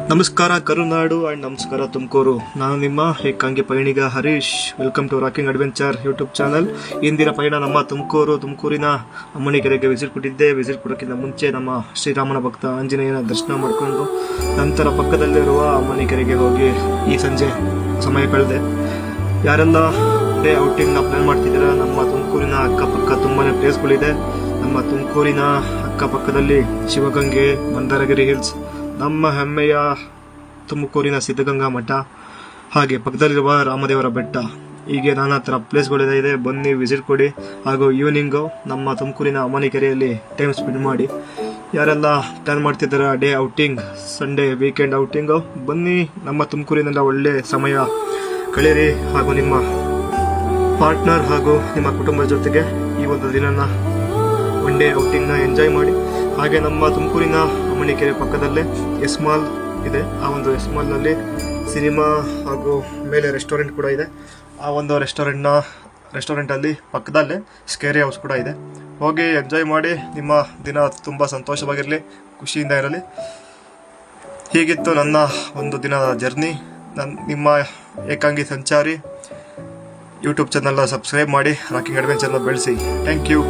ನಮಸ್ಕಾರ ಕರುನಾಡು ಅಂಡ್ ನಮಸ್ಕಾರ ತುಮಕೂರು. ನಾನು ನಿಮ್ಮ ಏಕಾಂಗಿ ಪಯಣಿಗ Harish. Welcome to rocking adventure YouTube channel. ಇಂದಿನ ಪಯಣ ನಮ್ಮ ತುಮಕೂರಿನ ಅಮ್ಮನಿಕೆರೆಗೆ ವಿಸಿಟ್ ಕೊಟ್ಟಿದ್ದೆ. ವಿಸಿಟ್ ಕೊಡೋಕ್ಕಿಂತ ಮುಂಚೆ ನಮ್ಮ ಶ್ರೀರಾಮನ ಭಕ್ತ ಆಂಜನೇಯನ ದರ್ಶನ ಮಾಡಿಕೊಂಡು ನಂತರ ಪಕ್ಕದಲ್ಲಿರುವ ಅಮ್ಮನಿಕೆರೆಗೆ ಹೋಗಿ ಈ ಸಂಜೆ ಸಮಯ ಕಳೆದೆ. ಯಾರೆಲ್ಲ ಡೇ ಔಟಿಂಗ್ನ ಪ್ಲಾನ್ ಮಾಡ್ತಿದ್ದೀರಾ, ನಮ್ಮ ತುಮಕೂರಿನ ಅಕ್ಕಪಕ್ಕ ತುಂಬಾನೇ ಪ್ಲೇಸ್ಗಳಿದೆ. ನಮ್ಮ ತುಮಕೂರಿನ ಅಕ್ಕಪಕ್ಕದಲ್ಲಿ ಶಿವಗಂಗೆ, ಮಂದಾರಗಿರಿ ಹಿಲ್ಸ್, ನಮ್ಮ ಹೆಮ್ಮೆಯ ತುಮಕೂರಿನ ಸಿದ್ಧಗಂಗಾ ಮಠ, ಹಾಗೆ ಪಕ್ಕದಲ್ಲಿರುವ ರಾಮದೇವರ ಬೆಟ್ಟ, ಹೀಗೆ ನಾನಾ ಥರ ಪ್ಲೇಸ್ಗಳಿದೆ. ಬನ್ನಿ ವಿಸಿಟ್ ಕೊಡಿ. ಹಾಗೂ ಈವ್ನಿಂಗು ನಮ್ಮ ತುಮಕೂರಿನ ಅಮ್ಮನಿಕೆರೆಯಲ್ಲಿ ಟೈಮ್ ಸ್ಪೆಂಡ್ ಮಾಡಿ. ಯಾರೆಲ್ಲ ಪ್ಲಾನ್ ಮಾಡ್ತಿದ್ದಾರೆ day outing, Sunday weekend outing, ಬನ್ನಿ ನಮ್ಮ ತುಮಕೂರಿನೆಲ್ಲ ಒಳ್ಳೆ ಸಮಯ ಕಳೀರಿ. ಹಾಗೂ ನಿಮ್ಮ ಪಾರ್ಟ್ನರ್ ಹಾಗೂ ನಿಮ್ಮ ಕುಟುಂಬದ ಜೊತೆಗೆ ಈ ಒಂದು ದಿನನ ಒನ್ ಡೇ ಔಟಿಂಗ್ನ ಎಂಜಾಯ್ ಮಾಡಿ. ಹಾಗೆ ನಮ್ಮ ತುಮಕೂರಿನ ಅಮ್ಮನಿಕೆರೆ ಪಕ್ಕದಲ್ಲೇ ಎಸ್ ಮಾಲ್ ಇದೆ. ಆ ಒಂದು ಎಸ್ ಮಾಲ್ನಲ್ಲಿ ಸಿನಿಮಾ ಹಾಗೂ ಮೇಲೆ ರೆಸ್ಟೋರೆಂಟ್ ಕೂಡ ಇದೆ. ಆ ಒಂದು ರೆಸ್ಟೋರೆಂಟಲ್ಲಿ ಪಕ್ಕದಲ್ಲೇ ಸ್ಕೇರಿ ಹೌಸ್ ಕೂಡ ಇದೆ. ಹೋಗಿ ಎಂಜಾಯ್ ಮಾಡಿ. ನಿಮ್ಮ ದಿನ ತುಂಬ ಸಂತೋಷವಾಗಿರಲಿ, ಖುಷಿಯಿಂದ ಇರಲಿ. ಹೀಗಿತ್ತು ನನ್ನ ಒಂದು ದಿನದ ಜರ್ನಿ. ನಿಮ್ಮ ಏಕಾಂಗಿ ಸಂಚಾರಿ ಯೂಟ್ಯೂಬ್ ಚಾನಲ್ನ ಸಬ್ಸ್ಕ್ರೈಬ್ ಮಾಡಿ, ರಾಕಿಂಗ್ ಅಡ್ವೆಂಚರ್ನ ಬೆಳೆಸಿ. Thank you.